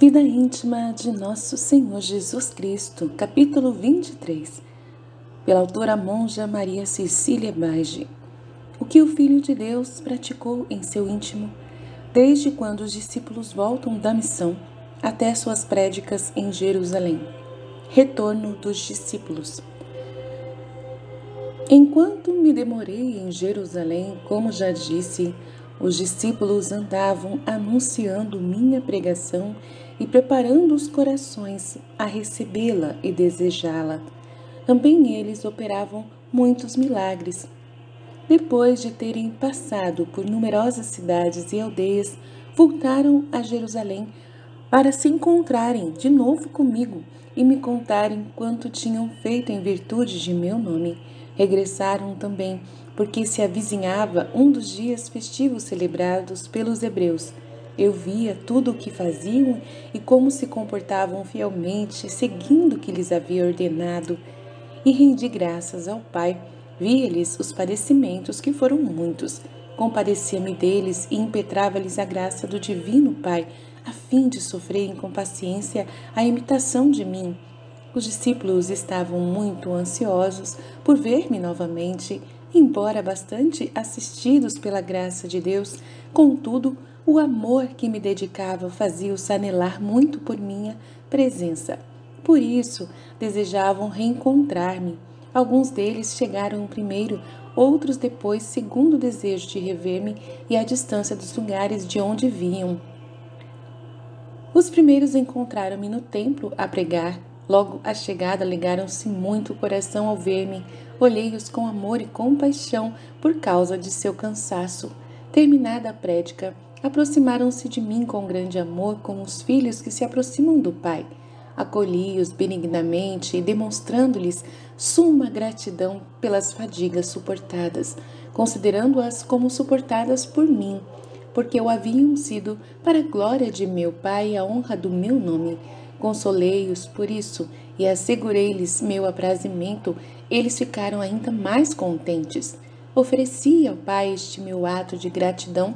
Vida íntima de Nosso Senhor Jesus Cristo, capítulo 23, pela autora monja Maria Cecília Bage. O que o Filho de Deus praticou em seu íntimo, desde quando os discípulos voltam da missão até suas prédicas em Jerusalém. Retorno dos discípulos. Enquanto me demorei em Jerusalém, como já disse, os discípulos andavam anunciando minha pregação e preparando os corações a recebê-la e desejá-la. Também eles operavam muitos milagres. Depois de terem passado por numerosas cidades e aldeias, voltaram a Jerusalém para se encontrarem de novo comigo e me contarem quanto tinham feito em virtude de meu nome. Regressaram também, porque se avizinhava um dos dias festivos celebrados pelos hebreus. Eu via tudo o que faziam e como se comportavam fielmente, seguindo o que lhes havia ordenado, e rendi graças ao Pai. Via-lhes os padecimentos, que foram muitos. Compadecia-me deles e impetrava-lhes a graça do Divino Pai, a fim de sofrerem com paciência a imitação de mim. Os discípulos estavam muito ansiosos por ver-me novamente, embora bastante assistidos pela graça de Deus. Contudo, o amor que me dedicava fazia-os anelar muito por minha presença. Por isso, desejavam reencontrar-me. Alguns deles chegaram primeiro, outros depois, segundo o desejo de rever-me e à distância dos lugares de onde vinham. Os primeiros encontraram-me no templo a pregar. Logo à chegada alegraram-se muito o coração ao ver-me. Olhei-os com amor e compaixão por causa de seu cansaço. Terminada a prédica, aproximaram-se de mim com grande amor, como os filhos que se aproximam do Pai. Acolhi-os benignamente, demonstrando-lhes suma gratidão pelas fadigas suportadas, considerando-as como suportadas por mim, porque o haviam sido para a glória de meu Pai e a honra do meu nome. Consolei-os por isso e assegurei-lhes meu aprazimento. Eles ficaram ainda mais contentes. Ofereci ao Pai este meu ato de gratidão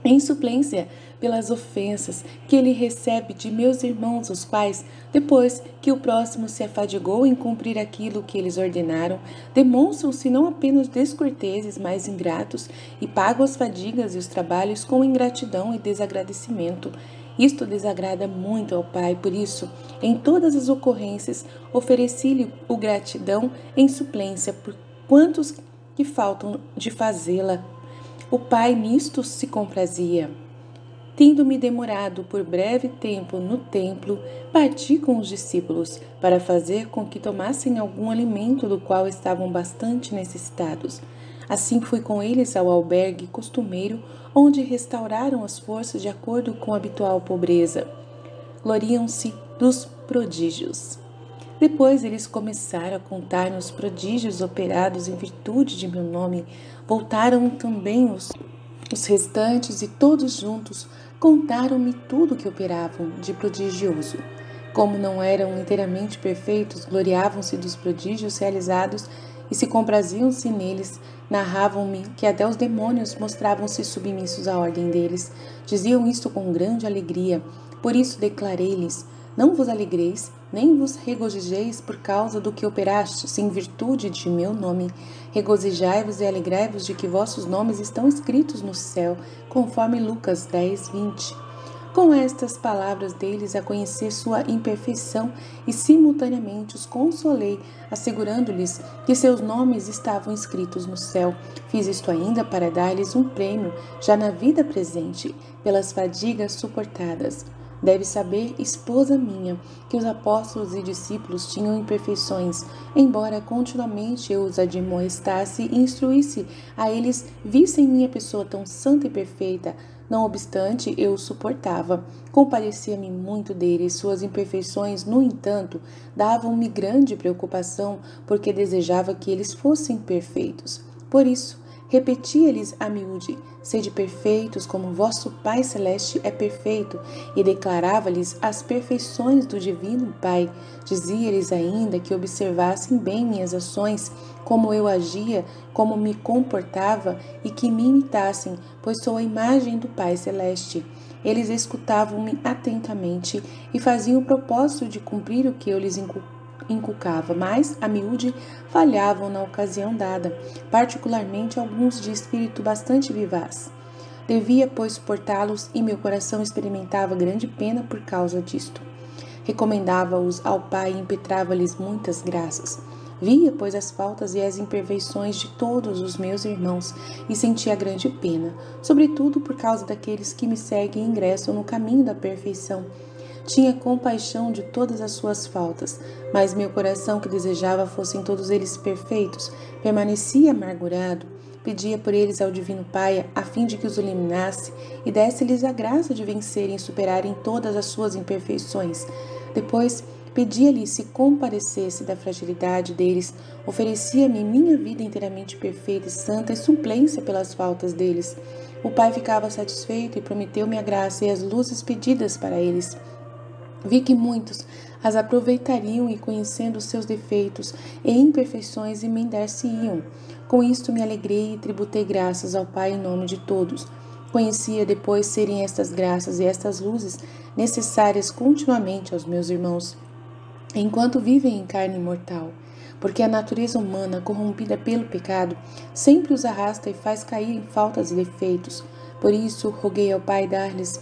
em suplência pelas ofensas que ele recebe de meus irmãos, os quais, depois que o próximo se afadigou em cumprir aquilo que eles ordenaram, demonstram-se não apenas descorteses, mas ingratos, e pagam as fadigas e os trabalhos com ingratidão e desagradecimento. Isto desagrada muito ao Pai, por isso, em todas as ocorrências, ofereci-lhe o gratidão em suplência por quantos que faltam de fazê-la. O Pai nisto se comprazia. Tendo-me demorado por breve tempo no templo, parti com os discípulos para fazer com que tomassem algum alimento do qual estavam bastante necessitados. Assim fui com eles ao albergue costumeiro, onde restauraram as forças de acordo com a habitual pobreza. Gloriam-se dos prodígios. Depois eles começaram a contar-me os prodígios operados em virtude de meu nome. Voltaram também os restantes e todos juntos contaram-me tudo o que operavam de prodigioso. Como não eram inteiramente perfeitos, gloriavam-se dos prodígios realizados e se compraziam-se neles. Narravam-me que até os demônios mostravam-se submissos à ordem deles. Diziam isto com grande alegria. Por isso declarei-lhes: não vos alegreis, nem vos regozijeis por causa do que operastes em virtude de meu nome. Regozijai-vos e alegrai-vos de que vossos nomes estão escritos no céu, conforme Lucas 10:20. Com estas palavras deles a conhecer sua imperfeição e simultaneamente os consolei, assegurando-lhes que seus nomes estavam escritos no céu. Fiz isto ainda para dar-lhes um prêmio, já na vida presente, pelas fadigas suportadas. Deve saber, esposa minha, que os apóstolos e discípulos tinham imperfeições, embora continuamente eu os admoestasse e instruísse, a eles vissem minha pessoa tão santa e perfeita. Não obstante, eu os suportava. Compadecia-me muito deles. Suas imperfeições, no entanto, davam-me grande preocupação, porque desejava que eles fossem perfeitos. Por isso, repetia-lhes a miúde: sede perfeitos como vosso Pai Celeste é perfeito, e declarava-lhes as perfeições do Divino Pai. Dizia-lhes ainda que observassem bem minhas ações, como eu agia, como me comportava, e que me imitassem, pois sou a imagem do Pai Celeste. Eles escutavam-me atentamente e faziam o propósito de cumprir o que eu lhes inculcava, mas, a miúde, falhavam na ocasião dada, particularmente alguns de espírito bastante vivaz. Devia, pois, suportá-los e meu coração experimentava grande pena por causa disto. Recomendava-os ao Pai e impetrava-lhes muitas graças. Via, pois, as faltas e as imperfeições de todos os meus irmãos e sentia grande pena, sobretudo por causa daqueles que me seguem e ingressam no caminho da perfeição. Tinha compaixão de todas as suas faltas, mas meu coração, que desejava fossem todos eles perfeitos, permanecia amargurado. Pedia por eles ao Divino Pai, a fim de que os iluminasse e desse-lhes a graça de vencerem e superarem todas as suas imperfeições. Depois, pedia-lhe se compadecesse da fragilidade deles, oferecia-me minha vida inteiramente perfeita e santa e suplência pelas faltas deles. O Pai ficava satisfeito e prometeu-me a graça e as luzes pedidas para eles. Vi que muitos as aproveitariam e, conhecendo os seus defeitos e imperfeições, emendar-se-iam. Com isto me alegrei e tributei graças ao Pai em nome de todos. Conhecia depois serem estas graças e estas luzes necessárias continuamente aos meus irmãos, enquanto vivem em carne mortal, porque a natureza humana, corrompida pelo pecado, sempre os arrasta e faz cair em faltas e defeitos. Por isso, roguei ao Pai dar-lhes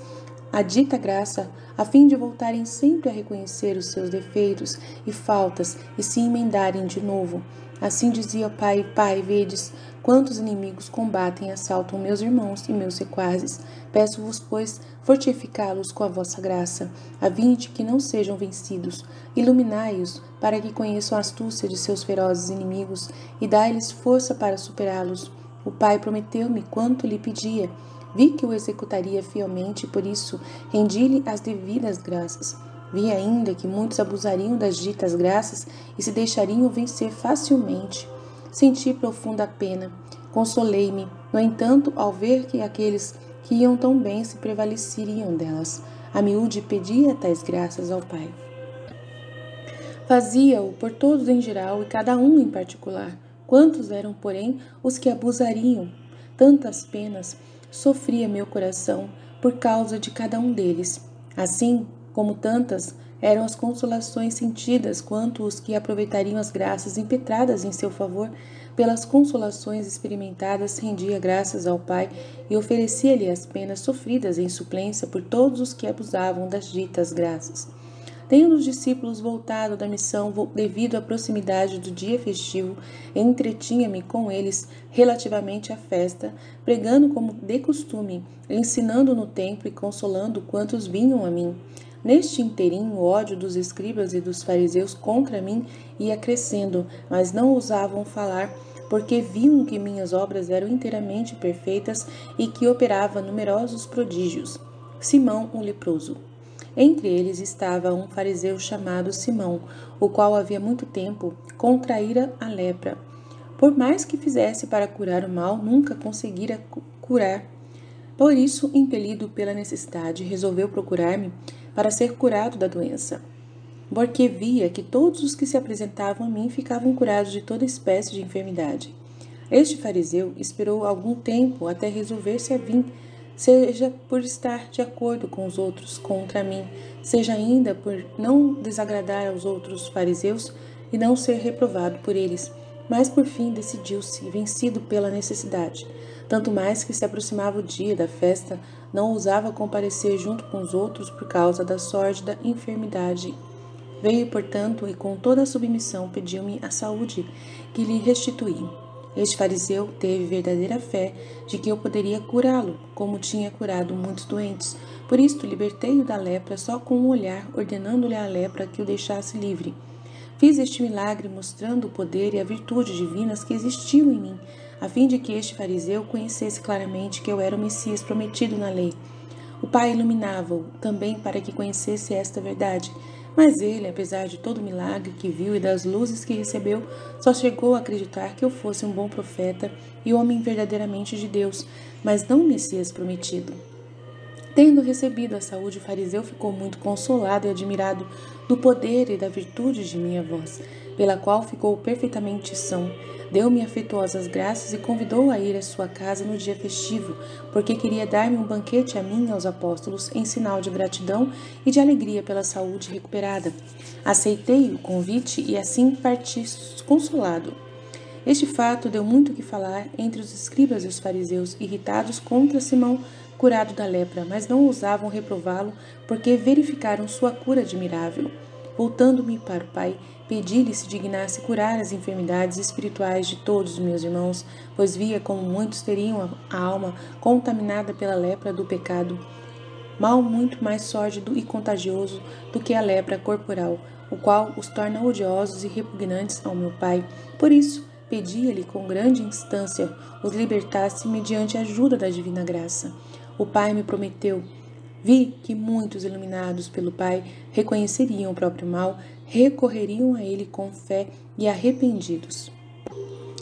a dita graça, a fim de voltarem sempre a reconhecer os seus defeitos e faltas e se emendarem de novo. Assim dizia o Pai: Pai, vedes quantos inimigos combatem e assaltam meus irmãos e meus sequazes. Peço-vos, pois, fortificá-los com a vossa graça, a fim de que não sejam vencidos. Iluminai-os, para que conheçam a astúcia de seus ferozes inimigos, e dai-lhes força para superá-los. O Pai prometeu-me quanto lhe pedia. Vi que o executaria fielmente e por isso rendi-lhe as devidas graças. Vi ainda que muitos abusariam das ditas graças e se deixariam vencer facilmente. Senti profunda pena. Consolei-me, no entanto, ao ver que aqueles que iam tão bem se prevaleceriam delas. A miúde pedia tais graças ao Pai. Fazia-o por todos em geral e cada um em particular. Quantos eram, porém, os que abusariam? Tantas penas sofria meu coração por causa de cada um deles. Assim como tantas eram as consolações sentidas quanto os que aproveitariam as graças impetradas em seu favor. Pelas consolações experimentadas, rendia graças ao Pai e oferecia-lhe as penas sofridas em suplência por todos os que abusavam das ditas graças. Tendo os discípulos voltado da missão devido à proximidade do dia festivo, entretinha-me com eles relativamente à festa, pregando como de costume, ensinando no templo e consolando quantos vinham a mim. Neste interim, o ódio dos escribas e dos fariseus contra mim ia crescendo, mas não ousavam falar, porque viam que minhas obras eram inteiramente perfeitas e que operava numerosos prodígios. Simão, o leproso. Entre eles estava um fariseu chamado Simão, o qual havia muito tempo contraíra a lepra. Por mais que fizesse para curar o mal, nunca conseguira curar. Por isso, impelido pela necessidade, resolveu procurar-me para ser curado da doença, porque via que todos os que se apresentavam a mim ficavam curados de toda espécie de enfermidade. Este fariseu esperou algum tempo até resolver-se a vir, seja por estar de acordo com os outros contra mim, seja ainda por não desagradar aos outros fariseus e não ser reprovado por eles. Mas por fim decidiu-se, vencido pela necessidade. Tanto mais que se aproximava o dia da festa, não ousava comparecer junto com os outros por causa da sórdida enfermidade. Veio, portanto, e com toda a submissão pediu-me a saúde, que lhe restituí. Este fariseu teve verdadeira fé de que eu poderia curá-lo, como tinha curado muitos doentes. Por isto, libertei-o da lepra só com um olhar, ordenando-lhe à lepra que o deixasse livre. Fiz este milagre mostrando o poder e a virtude divinas que existiam em mim, a fim de que este fariseu conhecesse claramente que eu era o Messias prometido na lei. O Pai iluminava-o também para que conhecesse esta verdade. Mas ele, apesar de todo o milagre que viu e das luzes que recebeu, só chegou a acreditar que eu fosse um bom profeta e homem verdadeiramente de Deus, mas não o Messias prometido. Tendo recebido a saúde, o fariseu ficou muito consolado e admirado do poder e da virtude de minha voz, pela qual ficou perfeitamente são. Deu-me afetuosas graças e convidou a ir à sua casa no dia festivo, porque queria dar-me um banquete a mim e aos apóstolos, em sinal de gratidão e de alegria pela saúde recuperada. Aceitei o convite e assim parti consolado. Este fato deu muito o que falar entre os escribas e os fariseus, irritados contra Simão, curado da lepra, mas não ousavam reprová-lo, porque verificaram sua cura admirável. Voltando-me para o Pai, pedi-lhe se dignasse curar as enfermidades espirituais de todos os meus irmãos, pois via como muitos teriam a alma contaminada pela lepra do pecado, mal muito mais sórdido e contagioso do que a lepra corporal, o qual os torna odiosos e repugnantes ao meu Pai. Por isso, pedia-lhe com grande instância os libertasse mediante a ajuda da divina graça. O Pai me prometeu. Vi que muitos, iluminados pelo Pai, reconheceriam o próprio mal, recorreriam a Ele com fé e arrependidos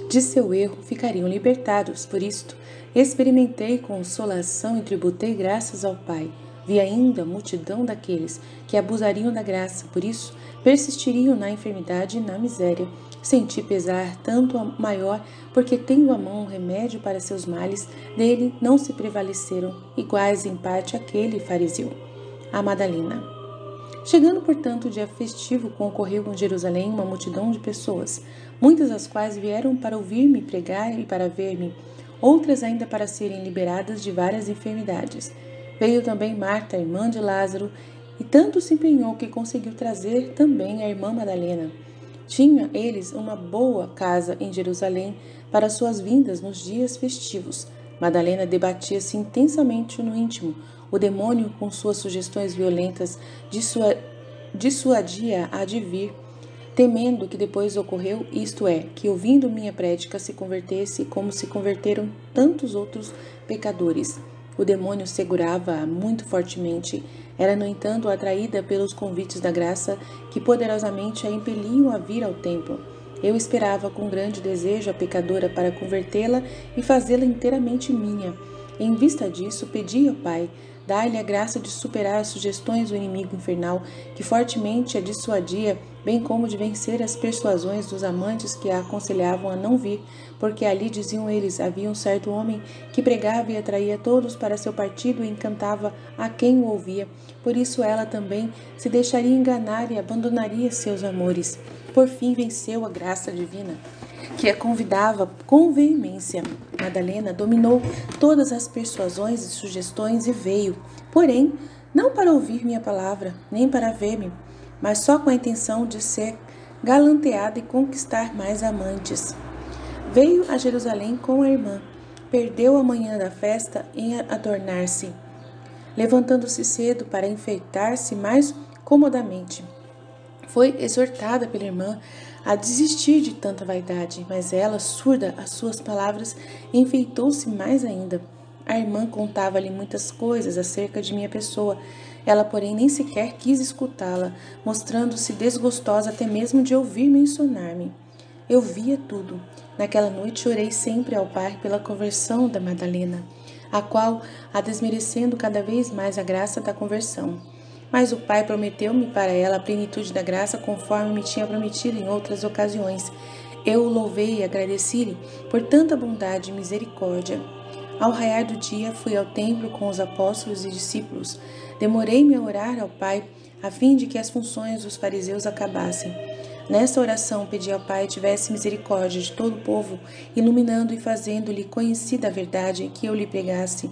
de seu erro ficariam libertados. Por isto, experimentei consolação e tributei graças ao Pai. Vi ainda a multidão daqueles que abusariam da graça, por isso persistiriam na enfermidade e na miséria. Senti pesar tanto maior, porque tendo à mão um remédio para seus males, dele não se prevaleceram, iguais em parte àquele fariseu. A Madalena. Chegando, portanto, o dia festivo, concorreu em Jerusalém uma multidão de pessoas, muitas das quais vieram para ouvir-me pregar e para ver-me, outras ainda para serem liberadas de várias enfermidades. Veio também Marta, irmã de Lázaro, e tanto se empenhou que conseguiu trazer também a irmã Madalena. Tinha eles uma boa casa em Jerusalém para suas vindas nos dias festivos. Madalena debatia-se intensamente no íntimo. O demônio, com suas sugestões violentas, dissuadia-a de vir, temendo que depois ocorreu, isto é, que ouvindo minha prédica se convertesse como se converteram tantos outros pecadores. O demônio segurava-a muito fortemente. Era, no entanto, atraída pelos convites da graça que poderosamente a impeliam a vir ao templo. Eu esperava com grande desejo a pecadora para convertê-la e fazê-la inteiramente minha. Em vista disso, pedi ao Pai dar-lhe a graça de superar as sugestões do inimigo infernal, que fortemente a dissuadia, bem como de vencer as persuasões dos amantes que a aconselhavam a não vir, porque ali, diziam eles, havia um certo homem que pregava e atraía todos para seu partido e encantava a quem o ouvia. Por isso ela também se deixaria enganar e abandonaria seus amores. Por fim venceu a graça divina, que a convidava com veemência. Madalena dominou todas as persuasões e sugestões e veio, porém, não para ouvir minha palavra, nem para ver-me, mas só com a intenção de ser galanteada e conquistar mais amantes. Veio a Jerusalém com a irmã, perdeu a manhã da festa em adornar-se, levantando-se cedo para enfeitar-se mais comodamente. Foi exortada pela irmã a desistir de tanta vaidade, mas ela, surda às suas palavras, enfeitou-se mais ainda. A irmã contava-lhe muitas coisas acerca de minha pessoa. Ela, porém, nem sequer quis escutá-la, mostrando-se desgostosa até mesmo de ouvir mencionar-me. Eu via tudo. Naquela noite orei sempre ao Pai pela conversão da Madalena, a qual, a desmerecendo cada vez mais a graça da conversão. Mas o Pai prometeu-me para ela a plenitude da graça, conforme me tinha prometido em outras ocasiões. Eu o louvei e agradeci-lhe por tanta bondade e misericórdia. Ao raiar do dia, fui ao templo com os apóstolos e discípulos. Demorei-me a orar ao Pai, a fim de que as funções dos fariseus acabassem. Nesta oração, pedi ao Pai tivesse misericórdia de todo o povo, iluminando e fazendo-lhe conhecida a verdade que eu lhe pregasse.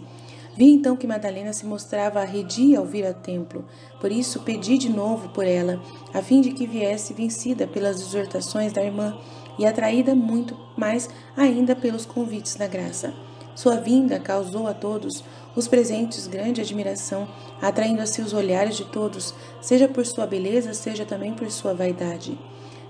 Vi então que Madalena se mostrava arredia ao vir ao templo. Por isso pedi de novo por ela, a fim de que viesse vencida pelas exortações da irmã e atraída muito mais ainda pelos convites da graça. Sua vinda causou a todos os presentes grande admiração, atraindo assim os olhares de todos, seja por sua beleza, seja também por sua vaidade.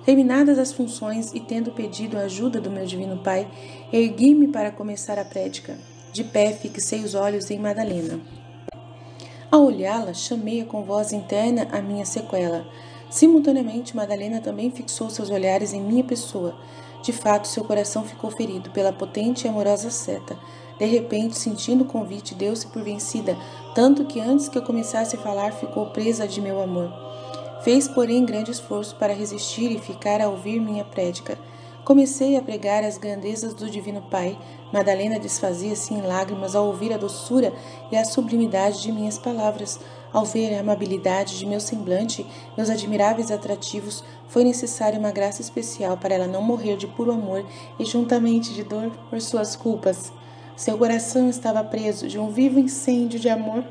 Terminadas as funções e tendo pedido a ajuda do meu divino Pai, ergui-me para começar a prédica. De pé, fixei os olhos em Madalena. Ao olhá-la, chamei-a com voz interna a minha sequela. Simultaneamente, Madalena também fixou seus olhares em minha pessoa. De fato, seu coração ficou ferido pela potente e amorosa seta. De repente, sentindo o convite, deu-se por vencida, tanto que antes que eu começasse a falar, ficou presa de meu amor. Fez, porém, grande esforço para resistir e ficar a ouvir minha prédica. Comecei a pregar as grandezas do Divino Pai. Madalena desfazia-se em lágrimas ao ouvir a doçura e a sublimidade de minhas palavras. Ao ver a amabilidade de meu semblante, meus admiráveis atrativos, foi necessária uma graça especial para ela não morrer de puro amor e juntamente de dor por suas culpas. Seu coração estava preso de um vivo incêndio de amor,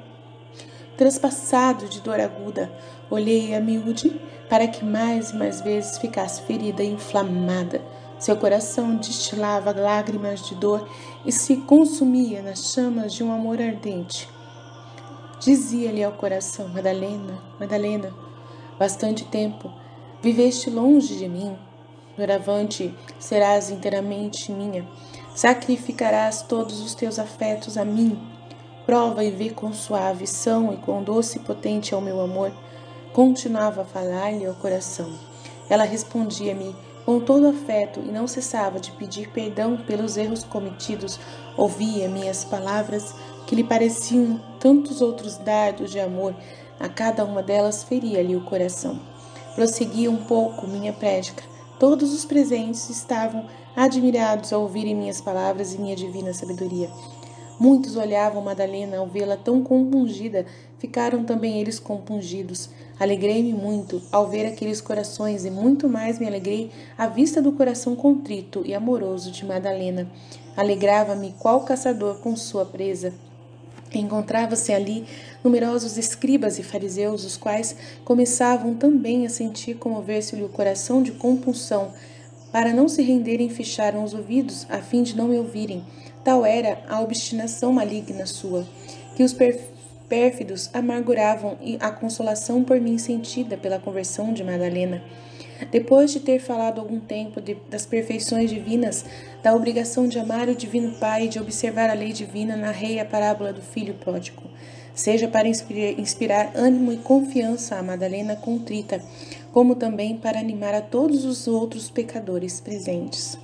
transpassado de dor aguda. Olhei a miúde para que mais e mais vezes ficasse ferida e inflamada. Seu coração destilava lágrimas de dor e se consumia nas chamas de um amor ardente. Dizia-lhe ao coração: Madalena, Madalena, bastante tempo viveste longe de mim. Doravante serás inteiramente minha. Sacrificarás todos os teus afetos a mim. Prova e vê quão suave são e quão doce e potente é o meu amor. Continuava a falar-lhe ao coração. Ela respondia-me com todo afeto e não cessava de pedir perdão pelos erros cometidos. Ouvia minhas palavras, que lhe pareciam tantos outros dardos de amor. A cada uma delas feria-lhe o coração. Prossegui um pouco minha prédica. Todos os presentes estavam admirados ao ouvirem minhas palavras e minha divina sabedoria. Muitos olhavam Madalena ao vê-la tão compungida, ficaram também eles compungidos. Alegrei-me muito ao ver aqueles corações e muito mais me alegrei à vista do coração contrito e amoroso de Madalena. Alegrava-me qual caçador com sua presa. Encontrava-se ali numerosos escribas e fariseus, os quais começavam também a sentir comover-se-lhe o coração de compunção. Para não se renderem, fecharam os ouvidos, a fim de não me ouvirem. Tal era a obstinação maligna sua, que os pérfidos amarguravam a consolação por mim sentida pela conversão de Madalena. Depois de ter falado algum tempo das perfeições divinas, da obrigação de amar o Divino Pai e de observar a lei divina, narrei a parábola do filho pródigo, seja para inspirar ânimo e confiança a Madalena contrita, como também para animar a todos os outros pecadores presentes.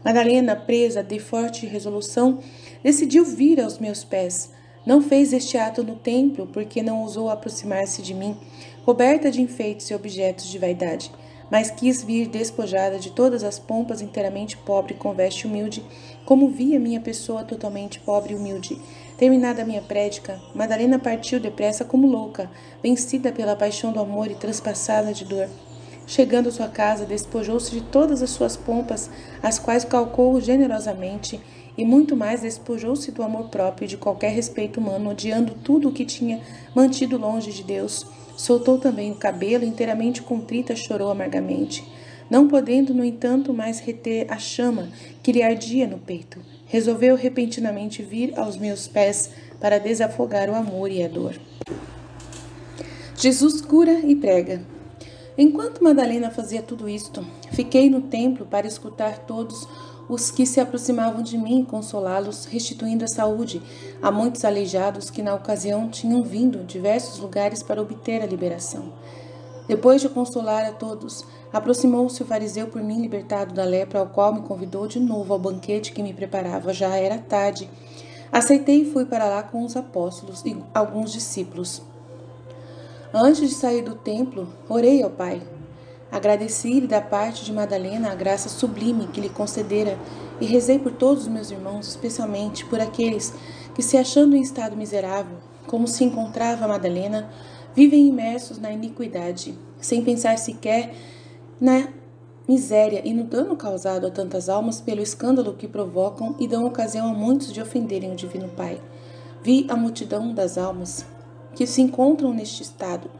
Madalena, presa de forte resolução, decidiu vir aos meus pés. Não fez este ato no templo, porque não ousou aproximar-se de mim, coberta de enfeites e objetos de vaidade, mas quis vir despojada de todas as pompas, inteiramente pobre, com veste humilde, como via minha pessoa totalmente pobre e humilde. Terminada a minha prédica, Madalena partiu depressa como louca, vencida pela paixão do amor e transpassada de dor. Chegando à sua casa, despojou-se de todas as suas pompas, as quais calcou generosamente, e muito mais despojou-se do amor próprio e de qualquer respeito humano, odiando tudo o que tinha mantido longe de Deus. Soltou também o cabelo, inteiramente contrita, chorou amargamente. Não podendo, no entanto, mais reter a chama que lhe ardia no peito, resolveu repentinamente vir aos meus pés para desafogar o amor e a dor. Jesus cura e prega. Enquanto Madalena fazia tudo isto, fiquei no templo para escutar todos os que se aproximavam de mim e consolá-los, restituindo a saúde a muitos aleijados que na ocasião tinham vindo de diversos lugares para obter a liberação. Depois de consolar a todos, aproximou-se o fariseu por mim libertado da lepra, ao qual me convidou de novo ao banquete que me preparava. Já era tarde. Aceitei e fui para lá com os apóstolos e alguns discípulos. Antes de sair do templo, orei ao Pai. Agradeci-lhe da parte de Madalena a graça sublime que lhe concedera e rezei por todos os meus irmãos, especialmente por aqueles que, se achando em estado miserável, como se encontrava Madalena, vivem imersos na iniquidade, sem pensar sequer na miséria e no dano causado a tantas almas pelo escândalo que provocam e dão ocasião a muitos de ofenderem o Divino Pai. Vi a multidão das almas que se encontram neste estado.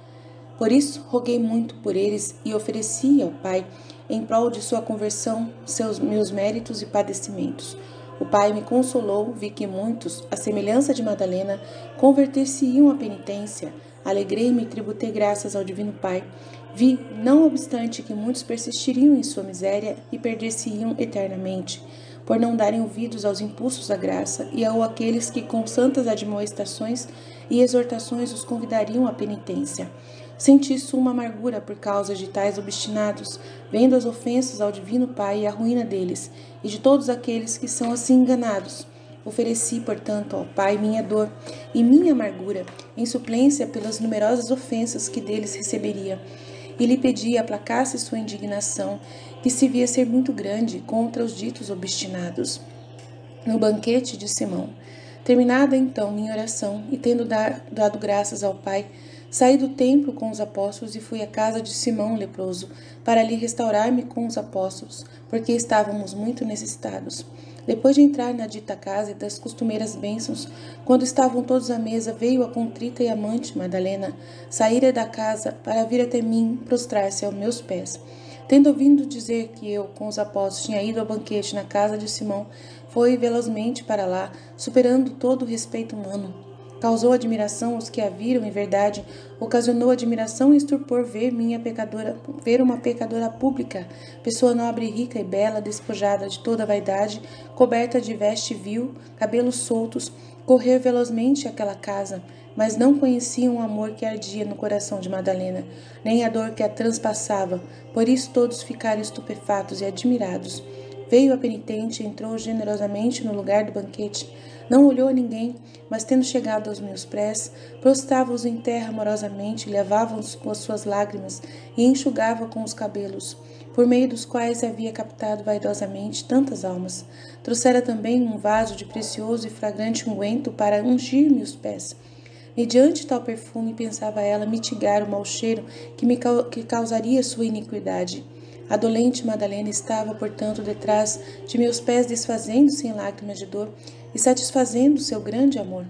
Por isso, roguei muito por eles e ofereci ao Pai, em prol de sua conversão, meus méritos e padecimentos. O Pai me consolou, vi que muitos, à semelhança de Madalena, converter-se-iam à penitência. Alegrei-me e tributei graças ao Divino Pai. Vi, não obstante, que muitos persistiriam em sua miséria e perder-se-iam eternamente, por não darem ouvidos aos impulsos da graça e àqueles que, com santas admoestações e exortações, os convidariam à penitência. Senti suma amargura por causa de tais obstinados, vendo as ofensas ao Divino Pai e a ruína deles, e de todos aqueles que são assim enganados. Ofereci, portanto, ao Pai minha dor e minha amargura, em suplência pelas numerosas ofensas que deles receberia, e lhe pedi aplacasse sua indignação, que se via ser muito grande contra os ditos obstinados. No banquete de Simão. Terminada então minha oração, e tendo dado graças ao Pai, saí do templo com os apóstolos e fui à casa de Simão leproso, para ali restaurar-me com os apóstolos, porque estávamos muito necessitados. Depois de entrar na dita casa e das costumeiras bênçãos, quando estavam todos à mesa, veio a contrita e amante Madalena, saíra da casa para vir até mim prostrar-se aos meus pés. Tendo ouvido dizer que eu, com os apóstolos, tinha ido ao banquete na casa de Simão, foi velozmente para lá, superando todo o respeito humano. Causou admiração aos que a viram, em verdade, ocasionou admiração e estupor ver uma pecadora pública, pessoa nobre, rica e bela, despojada de toda a vaidade, coberta de veste vil, cabelos soltos, correr velozmente àquela casa, mas não conheciam o amor que ardia no coração de Madalena, nem a dor que a transpassava, por isso todos ficaram estupefatos e admirados. Veio a penitente e entrou generosamente no lugar do banquete. Não olhou a ninguém, mas tendo chegado aos meus pés, prostrava-os em terra amorosamente, lavava-os com as suas lágrimas e enxugava com os cabelos, por meio dos quais havia captado vaidosamente tantas almas. Trouxera também um vaso de precioso e fragrante unguento para ungir-me os pés. Mediante tal perfume, pensava ela mitigar o mau cheiro que causaria sua iniquidade. A dolente Madalena estava, portanto, detrás de meus pés, desfazendo-se em lágrimas de dor e satisfazendo seu grande amor.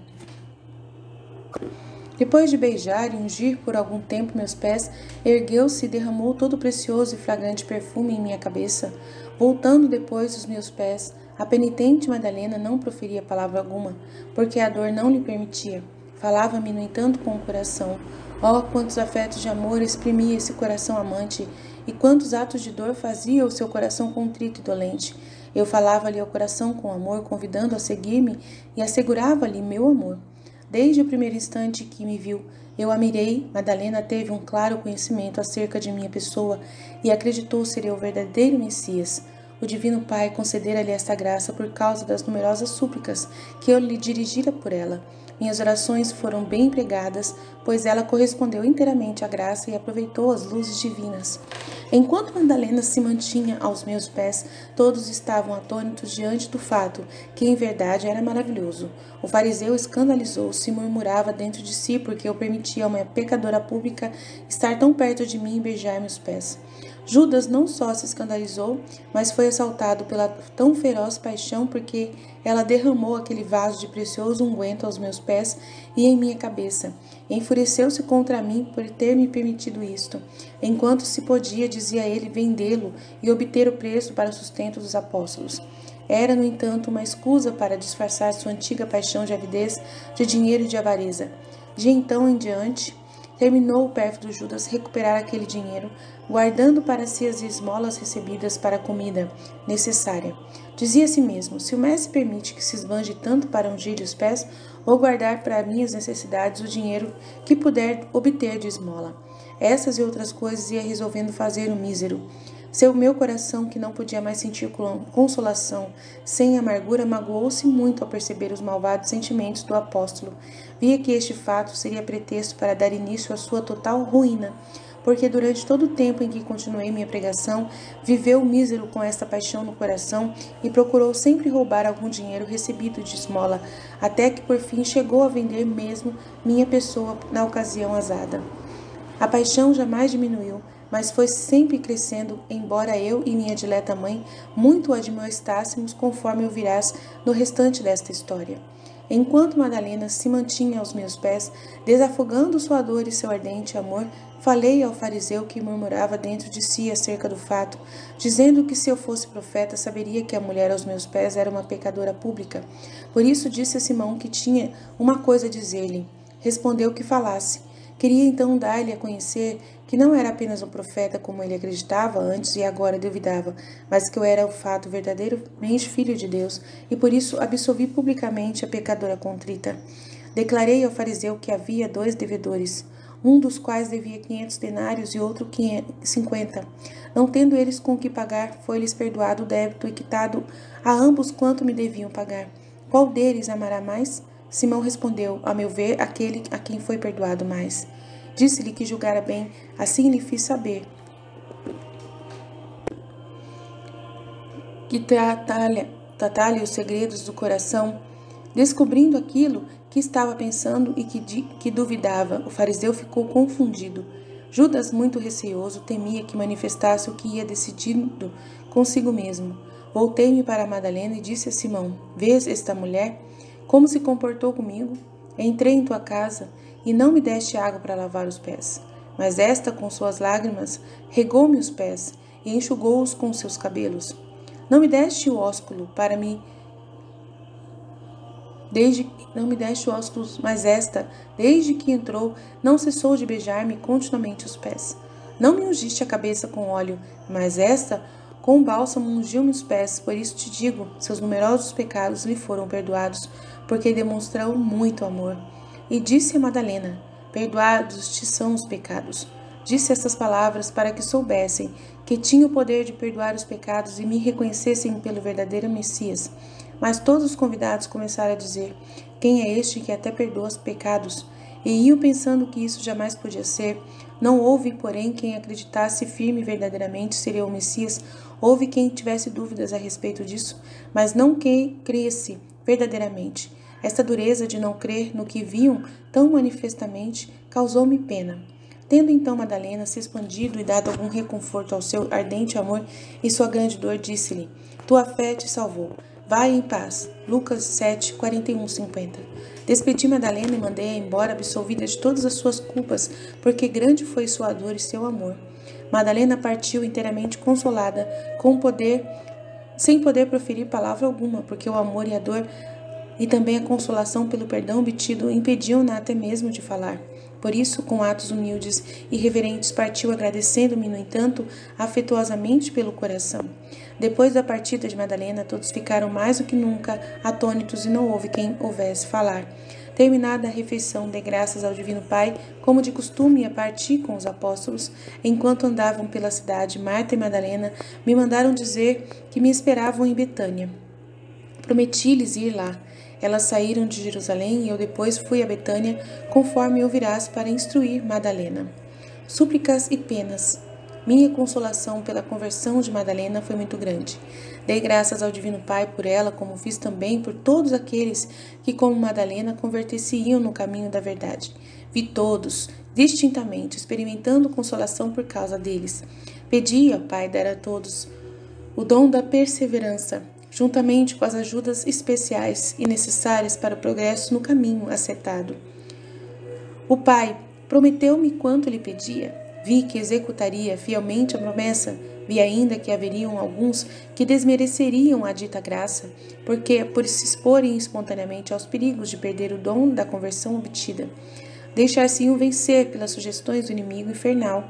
Depois de beijar e ungir por algum tempo meus pés, ergueu-se e derramou todo o precioso e fragrante perfume em minha cabeça. Voltando depois dos meus pés, a penitente Madalena não proferia palavra alguma, porque a dor não lhe permitia. Falava-me, no entanto, com o coração. Oh, quantos afetos de amor exprimia esse coração amante, e quantos atos de dor fazia o seu coração contrito e dolente. Eu falava-lhe ao coração com amor, convidando-o a seguir-me, e assegurava-lhe meu amor. Desde o primeiro instante que me viu, eu a mirei. Madalena teve um claro conhecimento acerca de minha pessoa e acreditou ser eu o verdadeiro Messias. O Divino Pai concedera-lhe esta graça por causa das numerosas súplicas que eu lhe dirigira por ela. Minhas orações foram bem empregadas, pois ela correspondeu inteiramente à graça e aproveitou as luzes divinas. Enquanto Madalena se mantinha aos meus pés, todos estavam atônitos diante do fato, que em verdade era maravilhoso. O fariseu escandalizou-se e murmurava dentro de si porque eu permitia a uma pecadora pública estar tão perto de mim e beijar-me os pés. Judas não só se escandalizou, mas foi assaltado pela tão feroz paixão, porque ela derramou aquele vaso de precioso unguento aos meus pés e em minha cabeça. Enfureceu-se contra mim por ter me permitido isto. Enquanto se podia, dizia ele, vendê-lo e obter o preço para o sustento dos apóstolos. Era, no entanto, uma escusa para disfarçar sua antiga paixão de avidez, de dinheiro e de avareza. De então em diante, terminou o pérfido Judas recuperar aquele dinheiro, guardando para si as esmolas recebidas para a comida necessária. Dizia a si mesmo: se o mestre permite que se esbanje tanto para ungir-lhe os pés, ou guardar para minhas necessidades o dinheiro que puder obter de esmola. Essas e outras coisas ia resolvendo fazer o mísero. Seu meu coração, que não podia mais sentir consolação sem amargura, magoou-se muito ao perceber os malvados sentimentos do apóstolo. Via que este fato seria pretexto para dar início à sua total ruína, porque durante todo o tempo em que continuei minha pregação, viveu o mísero com esta paixão no coração e procurou sempre roubar algum dinheiro recebido de esmola, até que por fim chegou a vender mesmo minha pessoa na ocasião azada. A paixão jamais diminuiu, mas foi sempre crescendo, embora eu e minha dileta mãe muito admoestássemos, conforme ouvirás no restante desta história. Enquanto Madalena se mantinha aos meus pés, desafogando sua dor e seu ardente amor, falei ao fariseu que murmurava dentro de si acerca do fato, dizendo que se eu fosse profeta, saberia que a mulher aos meus pés era uma pecadora pública. Por isso disse a Simão que tinha uma coisa a dizer-lhe. Respondeu que falasse. Queria então dar-lhe a conhecer que não era apenas um profeta como ele acreditava antes e agora duvidava, mas que eu era o fato verdadeiramente filho de Deus, e por isso absolvi publicamente a pecadora contrita. Declarei ao fariseu que havia 2 devedores. um dos quais devia 500 denários e outro 50. Não tendo eles com que pagar, foi-lhes perdoado o débito e quitado a ambos quanto me deviam pagar. Qual deles amará mais? Simão respondeu, a meu ver, aquele a quem foi perdoado mais. Disse-lhe que julgara bem, assim lhe fiz saber que trata-lhe os segredos do coração, descobrindo aquilo que estava pensando e que duvidava. O fariseu ficou confundido. Judas, muito receoso, temia que manifestasse o que ia decidido consigo mesmo. Voltei-me para Madalena e disse a Simão, vês esta mulher? Como se comportou comigo? Entrei em tua casa e não me deste água para lavar os pés. Mas esta, com suas lágrimas, regou-me os pés e enxugou-os com seus cabelos. Não me deste o ósculo para mim, mas esta, desde que entrou, não cessou de beijar-me continuamente os pés. Não me ungiste a cabeça com óleo, mas esta, com bálsamo, ungiu-me os pés. Por isso te digo, seus numerosos pecados lhe foram perdoados, porque demonstrou muito amor. E disse a Madalena, perdoados te são os pecados. Disse estas palavras para que soubessem que tinha o poder de perdoar os pecados e me reconhecessem pelo verdadeiro Messias. Mas todos os convidados começaram a dizer, quem é este que até perdoa os pecados? E iam pensando que isso jamais podia ser. Não houve, porém, quem acreditasse firme e verdadeiramente seria o Messias. Houve quem tivesse dúvidas a respeito disso, mas não quem cresce verdadeiramente. Esta dureza de não crer no que viam tão manifestamente causou-me pena. Tendo então Madalena se expandido e dado algum reconforto ao seu ardente amor e sua grande dor, disse-lhe, tua fé te salvou. Vai em paz. Lucas 7, 41, 50. Despedi Madalena e mandei-a embora absolvida de todas as suas culpas, porque grande foi sua dor e seu amor. Madalena partiu inteiramente consolada, sem poder proferir palavra alguma, porque o amor e a dor e também a consolação pelo perdão obtido impediam-na até mesmo de falar. Por isso, com atos humildes e reverentes, partiu agradecendo-me, no entanto, afetuosamente pelo coração. Depois da partida de Madalena, todos ficaram mais do que nunca atônitos e não houve quem houvesse falar. Terminada a refeição, dei graças ao Divino Pai, como de costume, a partir com os apóstolos. Enquanto andavam pela cidade, Marta e Madalena me mandaram dizer que me esperavam em Betânia. Prometi-lhes ir lá. Elas saíram de Jerusalém e eu depois fui a Betânia, conforme ouvirás, para instruir Madalena. Súplicas e penas. Minha consolação pela conversão de Madalena foi muito grande. Dei graças ao Divino Pai por ela, como fiz também por todos aqueles que, como Madalena, converter-se-iam no caminho da verdade. Vi todos, distintamente, experimentando consolação por causa deles. Pedi ao Pai dar a todos o dom da perseverança, juntamente com as ajudas especiais e necessárias para o progresso no caminho acertado. O Pai prometeu-me quanto lhe pedia. Vi que executaria fielmente a promessa. Vi ainda que haveriam alguns que desmereceriam a dita graça, porque por se exporem espontaneamente aos perigos de perder o dom da conversão obtida, deixar-se-iam vencer pelas sugestões do inimigo infernal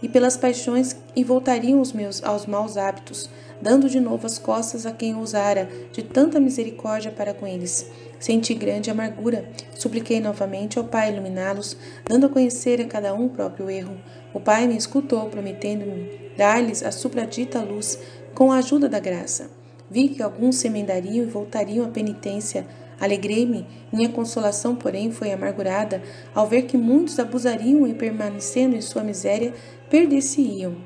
e pelas paixões e voltariam aos maus hábitos, dando de novo as costas a quem ousara de tanta misericórdia para com eles. Senti grande amargura. Supliquei novamente ao Pai iluminá-los, dando a conhecer a cada um o próprio erro. O Pai me escutou, prometendo-me dar-lhes a supradita luz com a ajuda da graça. Vi que alguns se emendariam e voltariam à penitência. Alegrei-me, minha consolação, porém, foi amargurada ao ver que muitos abusariam e, permanecendo em sua miséria, perder-se-iam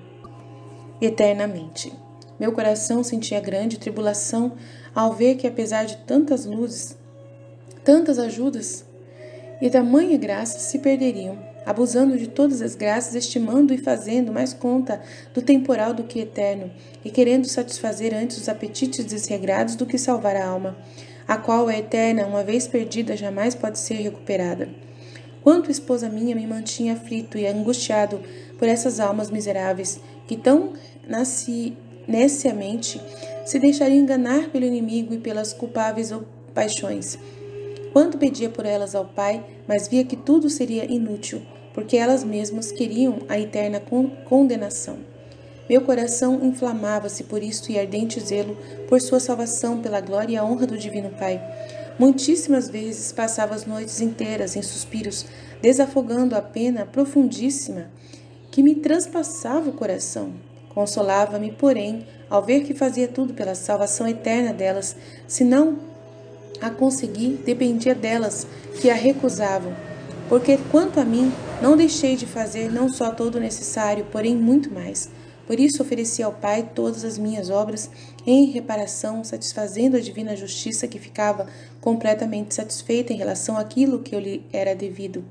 eternamente. Meu coração sentia grande tribulação ao ver que, apesar de tantas luzes, tantas ajudas e tamanha graça, se perderiam, abusando de todas as graças, estimando e fazendo mais conta do temporal do que eterno, e querendo satisfazer antes os apetites desregrados do que salvar a alma, a qual é eterna, uma vez perdida, jamais pode ser recuperada. Quanto esposa minha me mantinha aflito e angustiado por essas almas miseráveis, que tão neciamente se deixariam enganar pelo inimigo e pelas culpáveis paixões. Quanto pedia por elas ao Pai, mas via que tudo seria inútil, porque elas mesmas queriam a eterna condenação. Meu coração inflamava-se por isto e ardente zelo por sua salvação, pela glória e a honra do Divino Pai. Muitíssimas vezes passava as noites inteiras em suspiros, desafogando a pena profundíssima que me transpassava o coração. Consolava-me, porém, ao ver que fazia tudo pela salvação eterna delas, se não a consegui, dependia delas que a recusavam. Porque, quanto a mim, não deixei de fazer não só todo o necessário, porém muito mais. Por isso ofereci ao Pai todas as minhas obras em reparação, satisfazendo a divina justiça que ficava completamente satisfeita em relação àquilo que lhe era devido.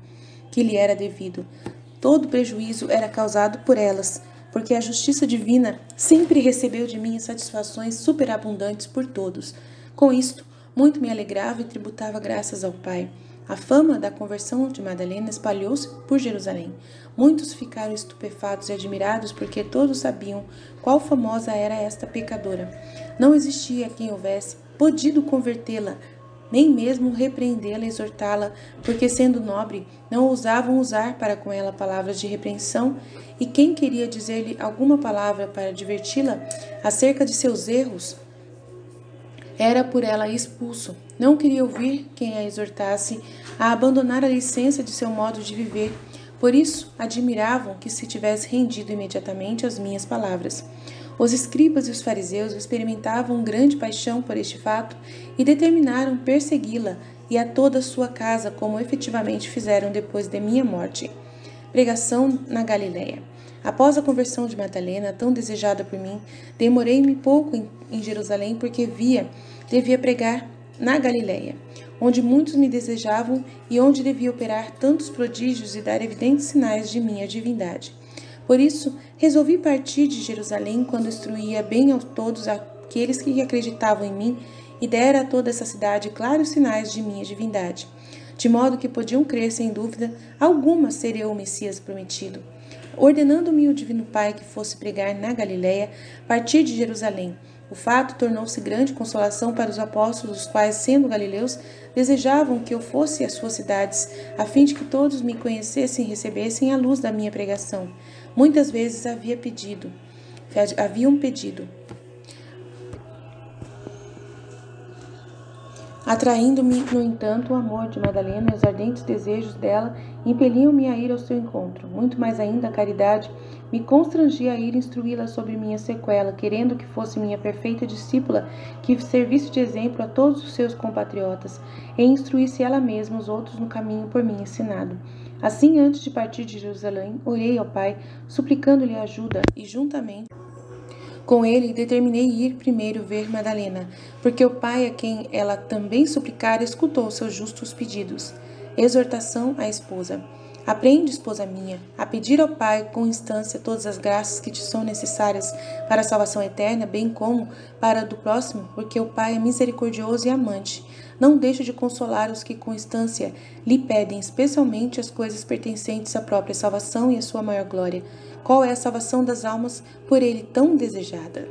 Todo prejuízo era causado por elas, porque a justiça divina sempre recebeu de mim satisfações superabundantes por todos. Com isto, muito me alegrava e tributava graças ao Pai. A fama da conversão de Madalena espalhou-se por Jerusalém. Muitos ficaram estupefatos e admirados porque todos sabiam qual famosa era esta pecadora. Não existia quem houvesse podido convertê-la, nem mesmo repreendê-la e exortá-la, porque, sendo nobre, não ousavam usar para com ela palavras de repreensão, e quem queria dizer-lhe alguma palavra para adverti-la acerca de seus erros, era por ela expulso. Não queria ouvir quem a exortasse a abandonar a licença de seu modo de viver. Por isso, admiravam que se tivesse rendido imediatamente às minhas palavras. Os escribas e os fariseus experimentavam grande paixão por este fato e determinaram persegui-la e a toda a sua casa, como efetivamente fizeram depois de minha morte. Pregação na Galiléia. Após a conversão de Madalena, tão desejada por mim, demorei-me pouco em Jerusalém porque devia pregar na Galiléia, onde muitos me desejavam e onde devia operar tantos prodígios e dar evidentes sinais de minha divindade. Por isso, resolvi partir de Jerusalém quando instruía bem a todos aqueles que acreditavam em mim e dera a toda essa cidade claros sinais de minha divindade, de modo que podiam crer sem dúvida alguma ser eu o Messias prometido. Ordenando-me o Divino Pai que fosse pregar na Galiléia, parti de Jerusalém. O fato tornou-se grande consolação para os apóstolos, os quais, sendo galileus, desejavam que eu fosse às suas cidades, a fim de que todos me conhecessem e recebessem a luz da minha pregação. Muitas vezes haviam pedido. Atraindo-me, no entanto, o amor de Madalena e os ardentes desejos dela impeliam-me a ir ao seu encontro. Muito mais ainda, a caridade me constrangia a ir instruí-la sobre minha sequela, querendo que fosse minha perfeita discípula, que servisse de exemplo a todos os seus compatriotas, e instruísse ela mesma os outros no caminho por mim ensinado. Assim, antes de partir de Jerusalém, orei ao Pai, suplicando-lhe ajuda, e juntamente com ele, determinei ir primeiro ver Madalena, porque o Pai, a quem ela também suplicara, escutou seus justos pedidos. Exortação à esposa. Aprende, esposa minha, a pedir ao Pai com instância todas as graças que te são necessárias para a salvação eterna, bem como para a do próximo, porque o Pai é misericordioso e amante. Não deixe de consolar os que com instância lhe pedem, especialmente as coisas pertencentes à própria salvação e à sua maior glória. Qual é a salvação das almas por ele tão desejada?